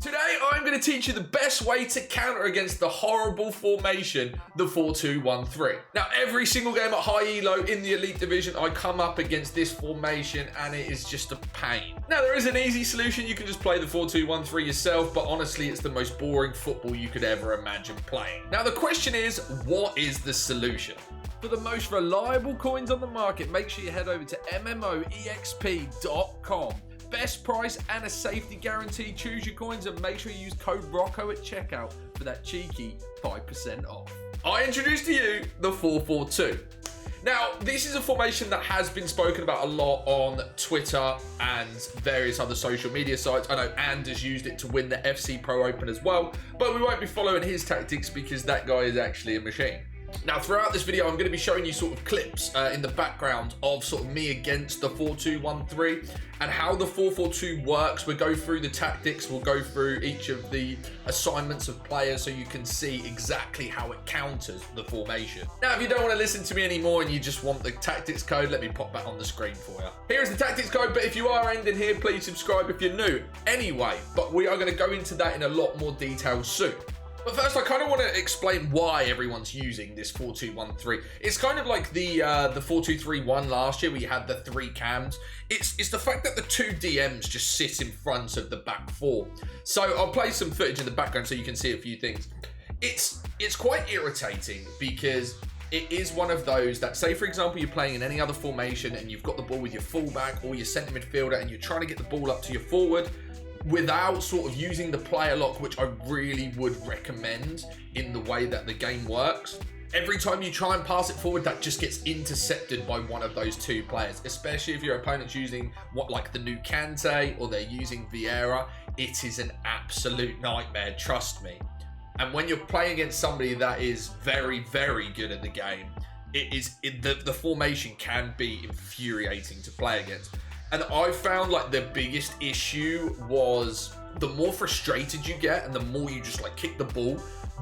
Today, I'm going to teach you the best way to counter against the horrible formation, the 4-2-1-3. Now, every single game at high elo in the Elite Division, I come up against this formation and it is just a pain. Now, there is an easy solution. You can just play the 4-2-1-3 yourself, but honestly, it's the most boring football you could ever imagine playing. Now, the question is, what is the solution? For the most reliable coins on the market, make sure you head over to MMOEXP.com. Best price and a safety guarantee. Choose your coins and make sure you use code ROCCO at checkout for that cheeky 5% off. I introduce to you the 4-4-2. Now, this is a formation that has been spoken about a lot on Twitter and various other social media sites. I know Anders used it to win the FC Pro Open as well, but we won't be following his tactics because that guy is actually a machine. Now, throughout this video, I'm going to be showing you sort of clips in the background of sort of me against the 4-2-1-3 and how the 4-4-2 works. We'll go through the tactics. We'll go through each of the assignments of players so you can see exactly how it counters the formation. Now, if you don't want to listen to me anymore and you just want the tactics code, let me pop that on the screen for you. Here's the tactics code, but if you are ending here, please subscribe if you're new. Anyway, but we are going to go into that in a lot more detail soon. But first, I kind of want to explain why everyone's using this 4-2-1-3. It's kind of like the 4-2-3-1 last year, where you had the 3 cams. It's the fact that the 2 DMs just sit in front of the back 4. So I'll play some footage in the background so you can see a few things. It's quite irritating because it is one of those that, say for example, you're playing in any other formation and you've got the ball with your fullback or your centre midfielder and you're trying to get the ball up to your forward, without sort of using the player lock, which I really would recommend in the way that the game works. Every time you try and pass it forward, that just gets intercepted by one of those 2 players, especially if your opponent's using like the new Kante or they're using Vieira. It is an absolute nightmare, trust me. And when you're playing against somebody that is very, very good at the game, the formation can be infuriating to play against. And I found like the biggest issue was the more frustrated you get and the more you just like kick the ball,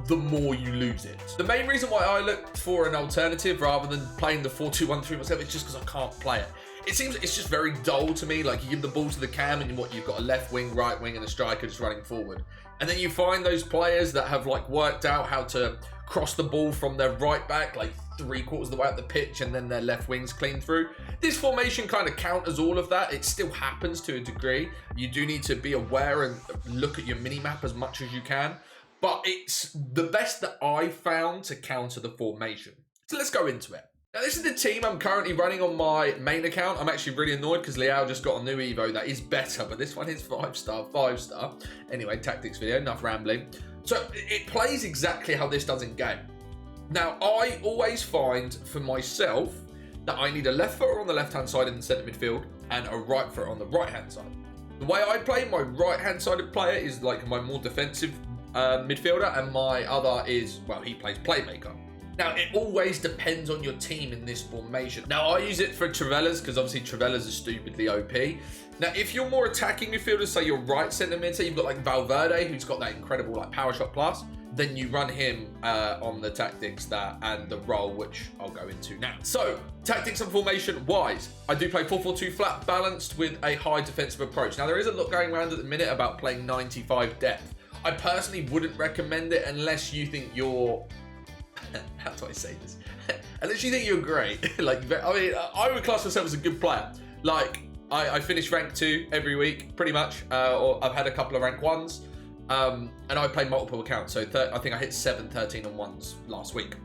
the more you lose it. The main reason why I looked for an alternative rather than playing the 4-2-1-3 myself is just because I can't play it. It seems it's just very dull to me. Like you give the ball to the cam and you've got a left wing, right wing and a striker just running forward. And then you find those players that have like worked out how to cross the ball from their right back like 3/4 of the way up the pitch and then their left wings clean through. This formation kind of counters all of that. It still happens to a degree. You do need to be aware and look at your mini map as much as you can, but it's the best that I found to counter the formation. So let's go into it. Now, this is the team I'm currently running on my main account. I'm actually really annoyed because Liao just got a new Evo that is better, but this one is 5-star. Anyway, tactics video, enough rambling. So it plays exactly how this does in game. Now, I always find for myself that I need a left footer on the left-hand side in the centre midfield and a right footer on the right-hand side. The way I play, my right-hand sided player is like my more defensive midfielder, and my other is, well, he plays playmaker. Now, it always depends on your team in this formation. Now, I use it for Trivelas because obviously Trivelas is stupidly OP. Now, if you're more attacking midfielders, say your right centre mid, say you've got like Valverde, who's got that incredible like power shot plus, then you run him on the tactics and the role, which I'll go into now. So, tactics and formation wise, I do play 4-4-2 flat balanced with a high defensive approach. Now, there is a lot going around at the minute about playing 95 depth. I personally wouldn't recommend it unless you think you're... How do I say this? Unless you think you're great. Like, I mean, I would class myself as a good player. Like, I finish rank 2 every week, pretty much. Or I've had a couple of rank 1s. And I play multiple accounts. So I think I hit 7, 13 and 1s last week.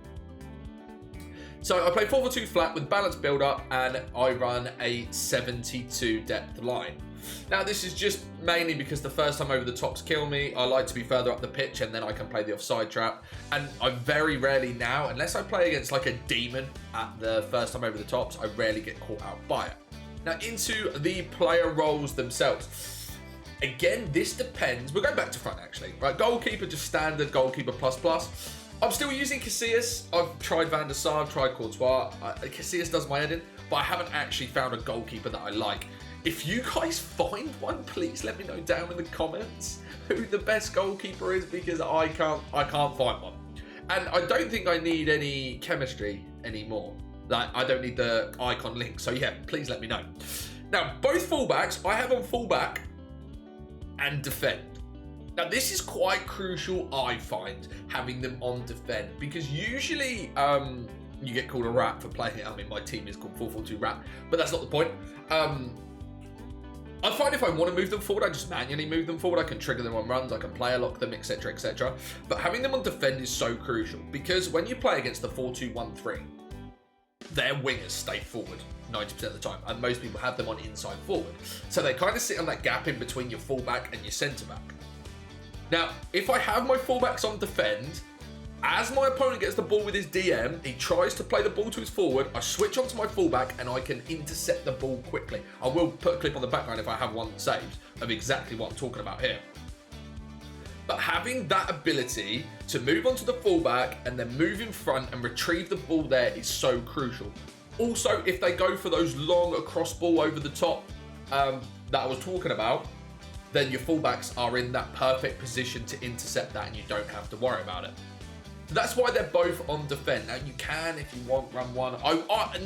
So I play 4-4-2 flat with balanced build-up, and I run a 72 depth line. Now, this is just mainly because the first time over the tops kill me. I like to be further up the pitch, and then I can play the offside trap. And I very rarely now, unless I play against like a demon at the first time over the tops, I rarely get caught out by it. Now, into the player roles themselves. Again, this depends. We're going back to front, actually. Right, goalkeeper, just standard goalkeeper plus. I'm still using Casillas. I've tried Van der Sar, I've tried Courtois. Casillas does my head in, but I haven't actually found a goalkeeper that I like. If you guys find one, please let me know down in the comments who the best goalkeeper is, because I can't find one. And I don't think I need any chemistry anymore. Like, I don't need the icon link. So yeah, please let me know. Now, both fullbacks, I have on fullback and defend. Now, this is quite crucial, I find, having them on defend, because usually you get called a rat for playing it. I mean, my team is called 4-4-2 rat, but that's not the point. I find if I want to move them forward, I just manually move them forward. I can trigger them on runs, I can player lock them, etc, etc. But having them on defend is so crucial, because when you play against the 4-2-1-3, their wingers stay forward 90% of the time, and most people have them on inside forward. So they kind of sit on that gap in between your fullback and your centre back. Now, if I have my fullbacks on defend, as my opponent gets the ball with his DM, he tries to play the ball to his forward, I switch onto my fullback and I can intercept the ball quickly. I will put a clip on the background if I have one saved of exactly what I'm talking about here. But having that ability to move onto the fullback and then move in front and retrieve the ball there is so crucial. Also, if they go for those long across ball over the top that I was talking about, then your fullbacks are in that perfect position to intercept that and you don't have to worry about it. So that's why they're both on defend. Now, you can, if you want, run one.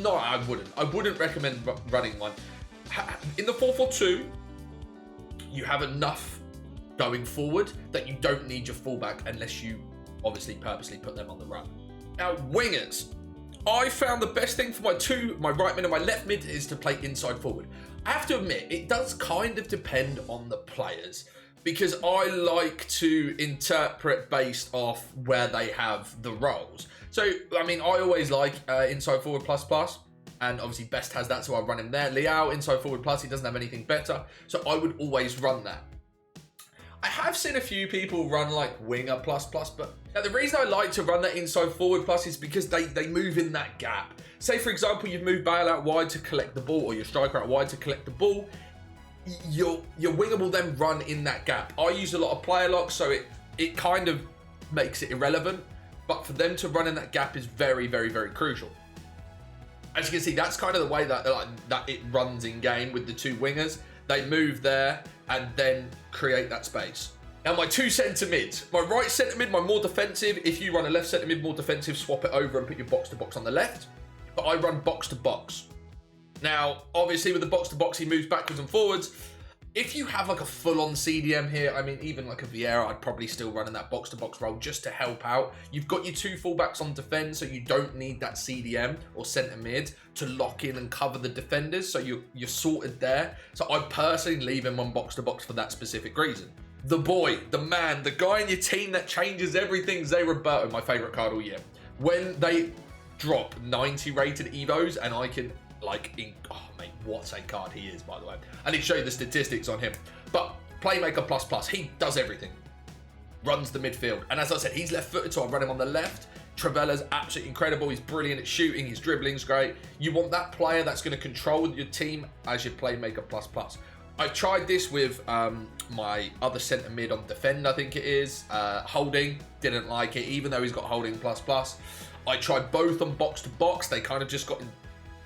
No, I wouldn't. I wouldn't recommend running one. In the 4-4-2, you have enough going forward that you don't need your fullback unless you obviously purposely put them on the run. Now, wingers. I found the best thing for my right mid and my left mid is to play inside forward. I have to admit, it does kind of depend on the players, because I like to interpret based off where they have the roles. So, I mean, I always like inside forward plus, and obviously Best has that, so I run him there. Liao, inside forward plus, he doesn't have anything better, so I would always run that. I have seen a few people run like winger plus, but now the reason I like to run that inside forward plus is because they move in that gap. Say, for example, you've moved Bale out wide to collect the ball, or your striker out wide to collect the ball. Your winger will then run in that gap. I use a lot of player lock, so it kind of makes it irrelevant, but for them to run in that gap is very, very, very crucial. As you can see, that's kind of the way that it runs in game with the two wingers. They move there and then create that space. Now, my two centre mids. My right centre mid, my more defensive. If you run a left centre mid, more defensive, swap it over and put your box to box on the left. But I run box to box. Now, obviously, with the box to box, he moves backwards and forwards. If you have like a full-on CDM here, I mean, even like a Vieira, I'd probably still run in that box-to-box role just to help out. You've got your two fullbacks on defend, so you don't need that CDM or centre mid to lock in and cover the defenders, so you're sorted there. So I personally leave him on box-to-box for that specific reason. The boy, the man, the guy in your team that changes everything, Zé Roberto, my favourite card all year. When they drop 90 rated Evos and I can... oh mate, what a card he is, by the way. I need to show you the statistics on him. But Playmaker plus, he does everything. Runs the midfield. And as I said, he's left-footed, so I run him on the left. Travella's absolutely incredible. He's brilliant at shooting. His dribbling's great. You want that player that's going to control your team as your Playmaker plus. I tried this with my other centre mid on defend, I think it is. Holding, didn't like it, even though he's got holding plus. I tried both on box to box. They kind of just got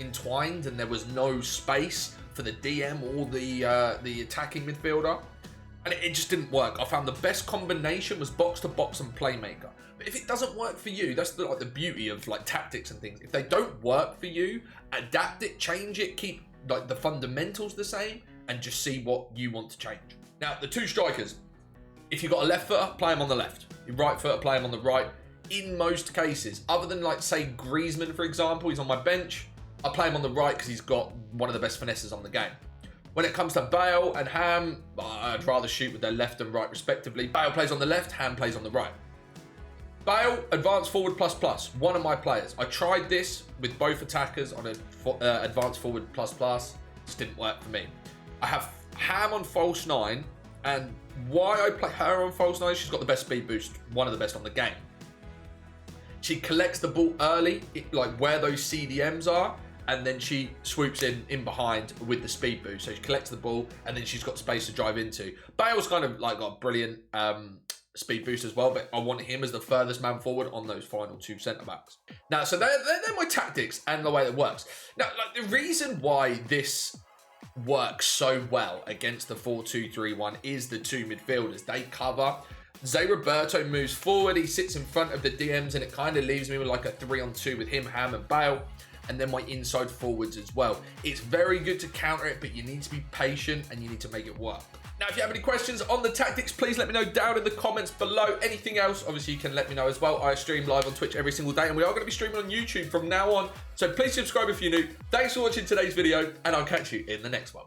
entwined and there was no space for the DM or the attacking midfielder, and it just didn't work. I found the best combination was box to box and Playmaker. But if it doesn't work for you, that's the beauty of like tactics and things. If they don't work for you, adapt it, change it, keep like the fundamentals the same, and just see what you want to change. Now, the two strikers, if you've got a left footer, play him on the left. Your right footer, play him on the right. In most cases, other than like say Griezmann, for example, he's on my bench, I play him on the right because he's got one of the best finesses on the game. When it comes to Bale and Ham, I'd rather shoot with their left and right respectively. Bale plays on the left, Ham plays on the right. Bale, advanced forward plus, one of my players. I tried this with both attackers on an advanced forward plus. Just didn't work for me. I have Ham on false 9, and why I play her on false 9, she's got the best speed boost, one of the best on the game. She collects the ball early, like where those CDMs are, and then she swoops in behind with the speed boost. So she collects the ball, and then she's got space to drive into. Bale's kind of like got a brilliant speed boost as well, but I want him as the furthest man forward on those final two centre-backs. Now, so they're my tactics and the way it works. Now, like the reason why this works so well against the 4-2-3-1 is the two midfielders. They cover. Zé Roberto moves forward, he sits in front of the DMs, and it kind of leaves me with like a 3-on-2 with him, Ham and Bale, and then my inside forwards as well. It's very good to counter it, but you need to be patient and you need to make it work. Now, if you have any questions on the tactics, please let me know down in the comments below. Anything else, obviously, you can let me know as well. I stream live on Twitch every single day, and we are going to be streaming on YouTube from now on. So please subscribe if you're new. Thanks for watching today's video, and I'll catch you in the next one.